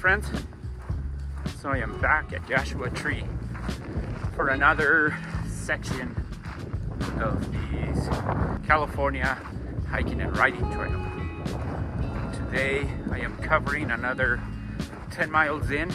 friends. So I am back at Joshua Tree for another section of the California hiking and riding trail. Today I am covering another 10 miles in.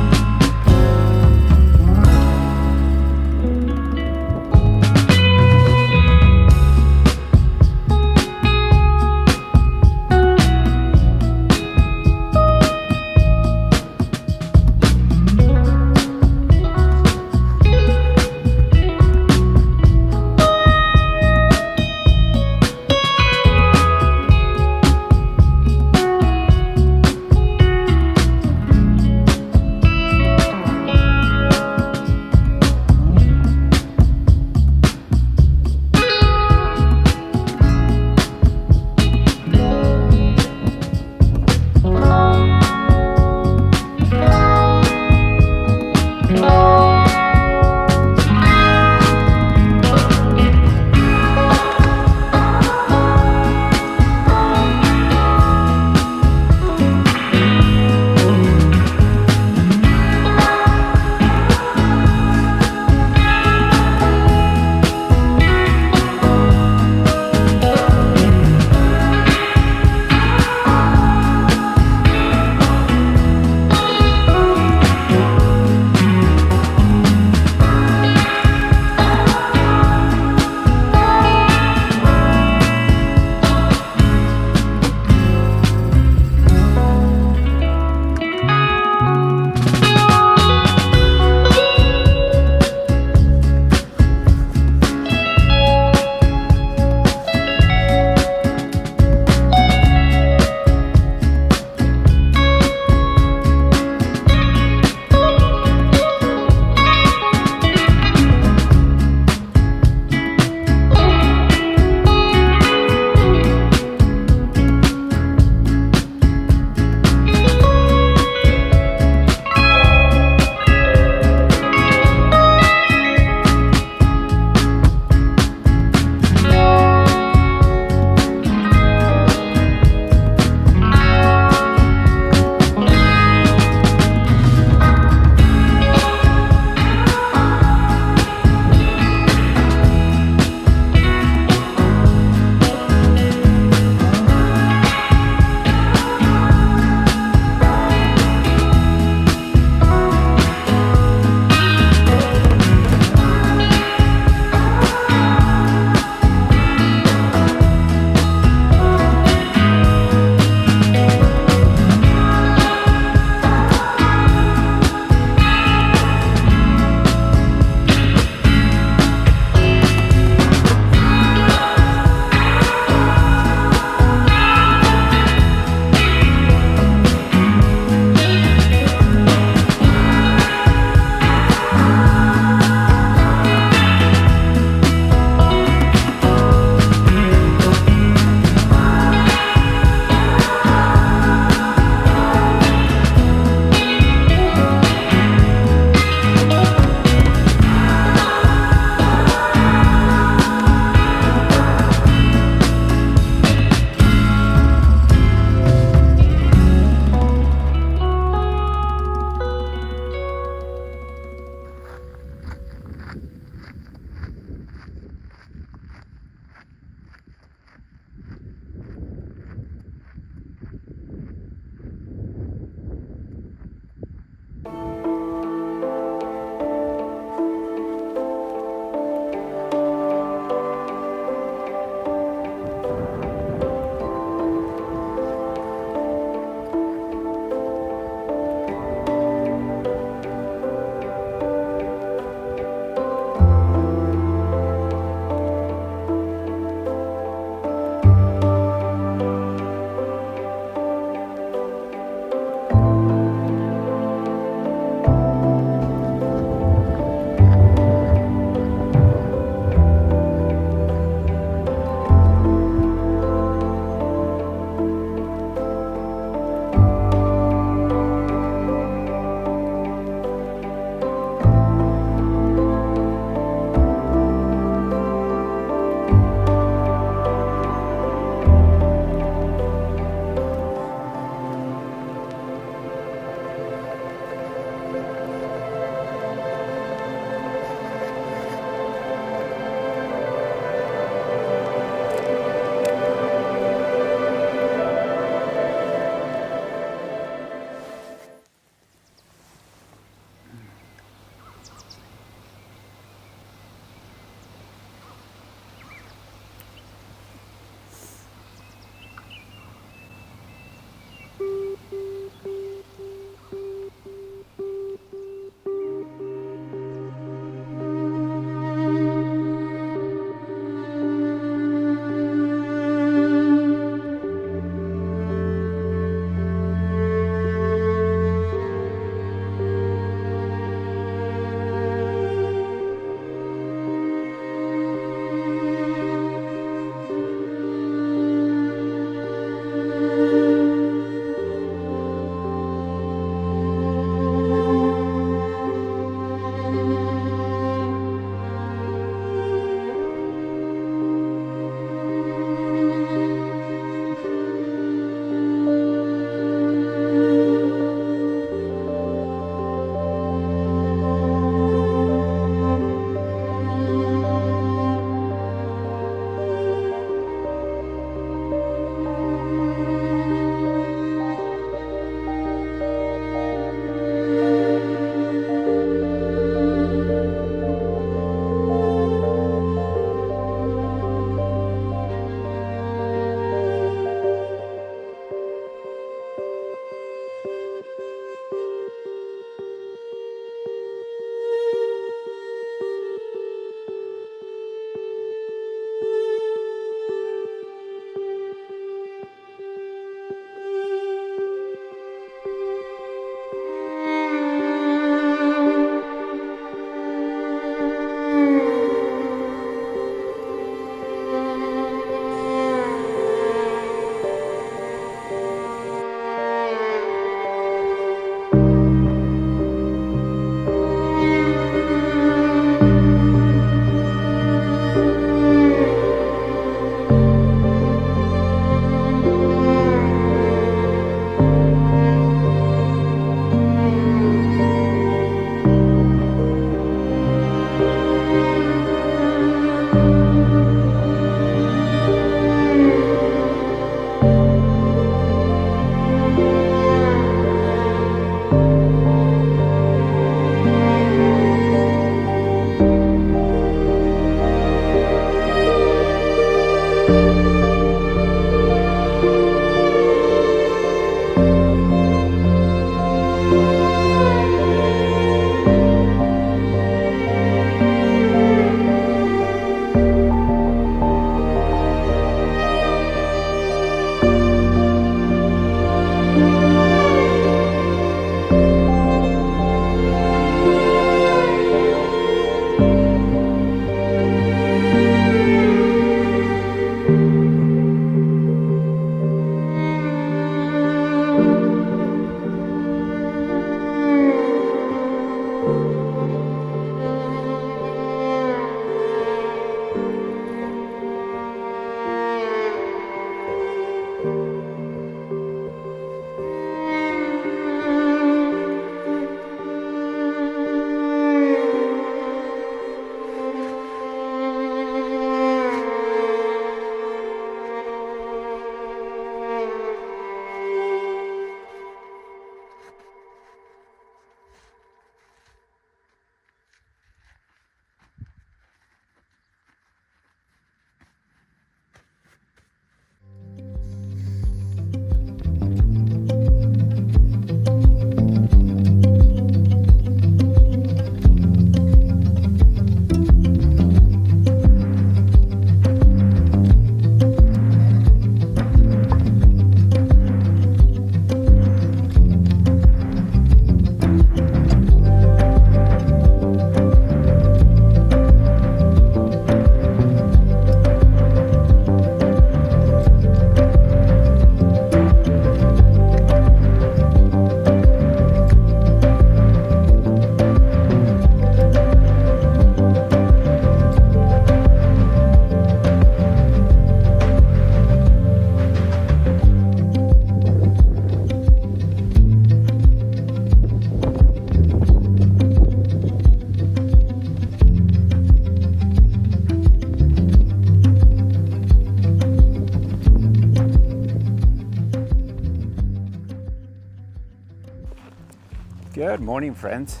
Good morning, friends.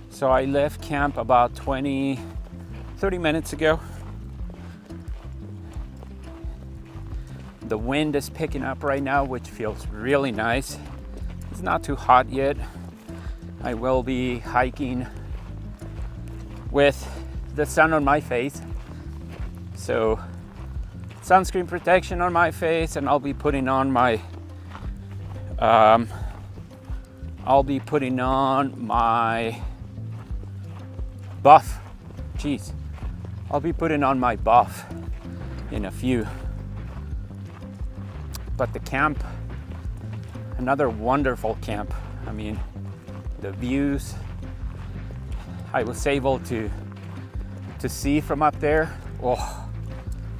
So I left camp about 30 minutes ago. The wind is picking up right now, which feels really nice. It's not too hot yet. I will be hiking with the sun on my face. So sunscreen protection on my face, and I'll be putting on my buff. I'll be putting on my buff in a few. But the camp, another wonderful camp. I mean, the views I was able to see from up there,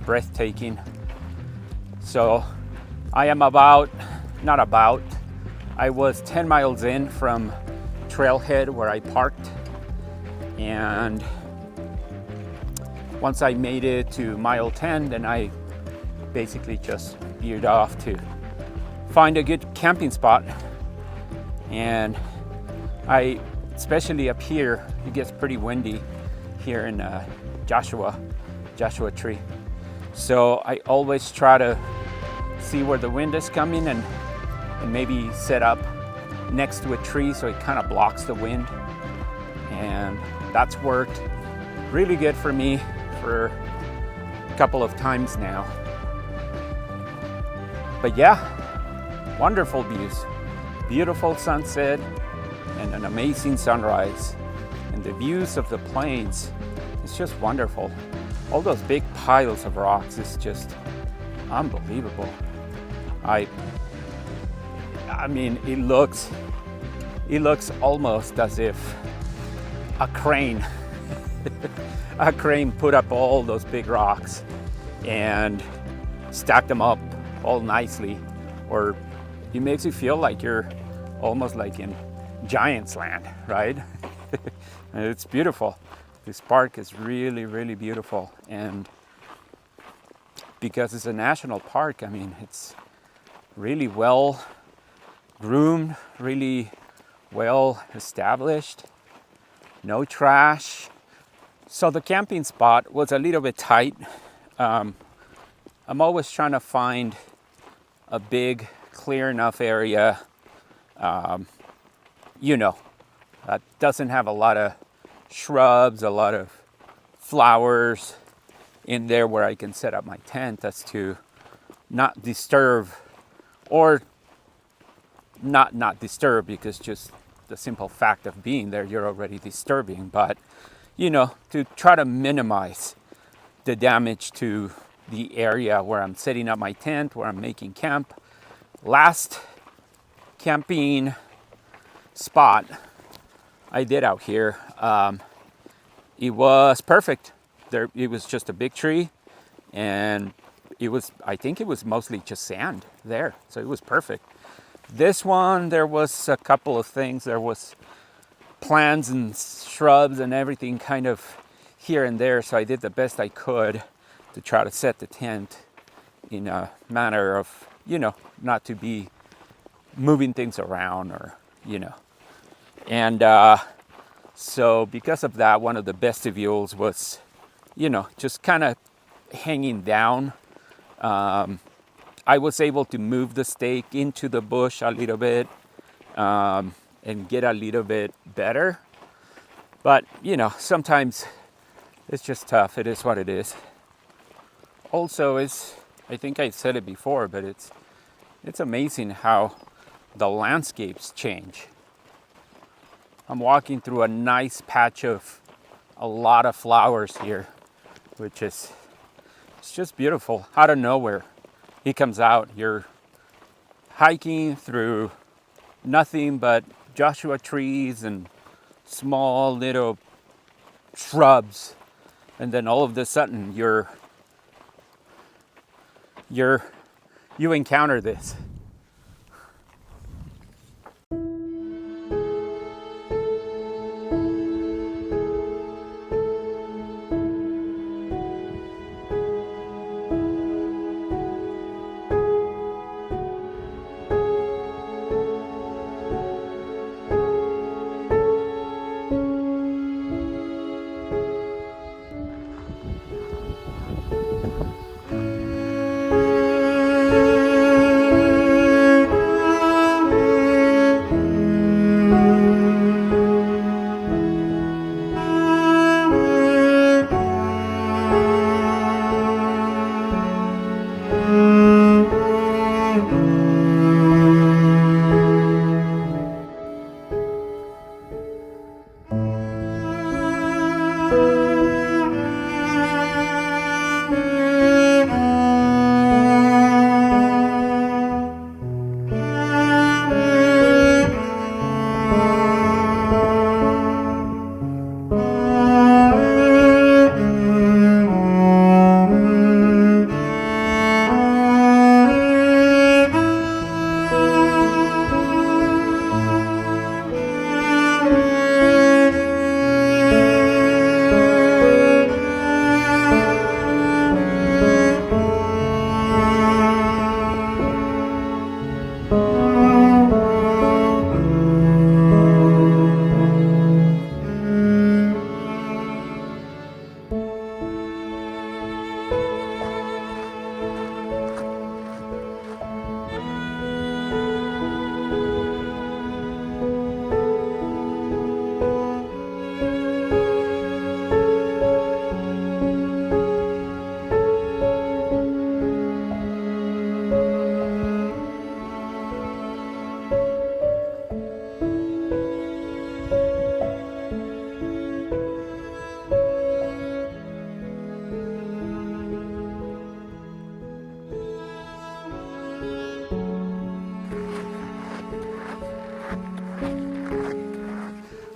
breathtaking. So I was 10 miles in from trailhead where I parked, and once I made it to mile 10, then I basically just veered off to find a good camping spot. And especially up here, it gets pretty windy here in Joshua Tree. So I always try to see where the wind is coming and maybe set up next to a tree so it kind of blocks the wind. And that's worked really good for me for a couple of times now. But yeah, wonderful views, beautiful sunset and an amazing sunrise. And the views of the plains, it's just wonderful. All those big piles of rocks is just unbelievable. I mean, it looks almost as if a crane put up all those big rocks and stacked them up all nicely, or it makes you feel like you're almost like in Giants land, right? It's beautiful. This park is really, really beautiful, and because it's a national park, I mean, it's really well groomed, really well established, no trash. So the camping spot was a little bit tight. I'm always trying to find a big, clear enough area, that doesn't have a lot of shrubs, a lot of flowers in there where I can set up my tent as to not disturb, or not disturb, because just the simple fact of being there, you're already disturbing, but to try to minimize the damage to the area where I'm setting up my tent, where I'm making camp. Last camping spot I did out here, it was perfect. It was just a big tree, and I think it was mostly just sand there, so it was perfect. This one, there was a couple of things. There was plants and shrubs and everything kind of here and there, so I did the best I could to try to set the tent in a manner of, not to be moving things around, or, And so because of that, one of the vestibules was, just kind of hanging down. I was able to move the stake into the bush a little bit, and get a little bit better. But, sometimes it's just tough. It is what it is. Also, I think I said it before, but it's amazing how the landscapes change. I'm walking through a nice patch of a lot of flowers here, which it's just beautiful. Out of nowhere, he comes out. You're hiking through nothing but Joshua trees and small little shrubs, and then all of a sudden you encounter this.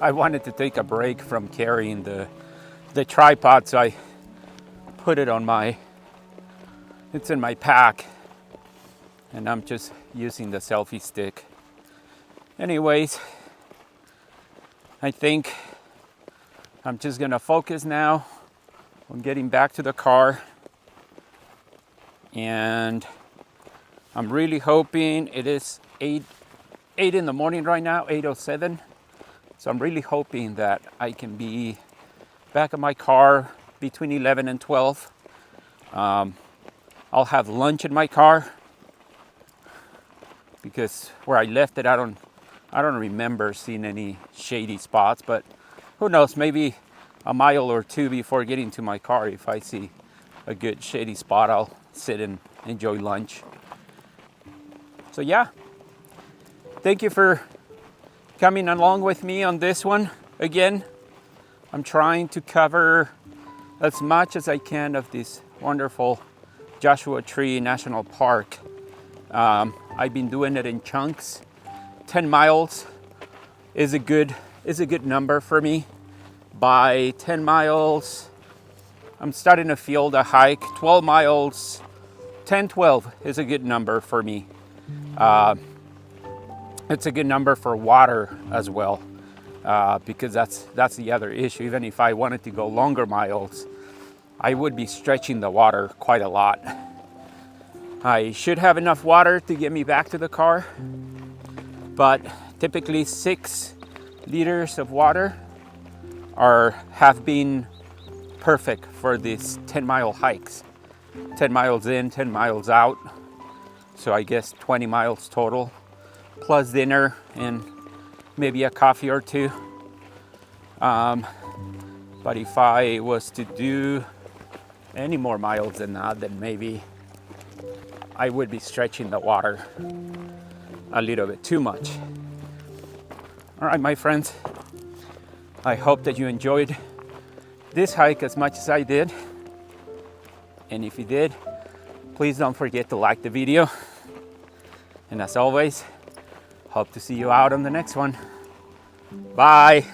I wanted to take a break from carrying the tripod, so I put it on it's in my pack, and I'm just using the selfie stick. Anyways, I think I'm just gonna focus now on getting back to the car, and I'm really hoping it is 8 in the morning right now, 8:07. So I'm really hoping that I can be back in my car between 11 and 12. I'll have lunch in my car because where I left it, I don't remember seeing any shady spots, but who knows, maybe a mile or two before getting to my car, if I see a good shady spot, I'll sit and enjoy lunch. So yeah, thank you for coming along with me on this one. Again, I'm trying to cover as much as I can of this wonderful Joshua Tree National Park. I've been doing it in chunks. 10 miles is a good number for me. By 10 miles, I'm starting to feel the hike. 12 miles, 10-12 is a good number for me. It's a good number for water as well, because that's the other issue. Even if I wanted to go longer miles, I would be stretching the water quite a lot. I should have enough water to get me back to the car, but typically 6 liters of water have been perfect for these 10-mile hikes. 10 miles in, 10 miles out. So I guess 20 miles total, plus dinner and maybe a coffee or two. But if I was to do any more miles than that, then maybe I would be stretching the water a little bit too much. All right, my friends, I hope that you enjoyed this hike as much as I did. And if you did, please don't forget to like the video. And as always, hope to see you out on the next one. Bye.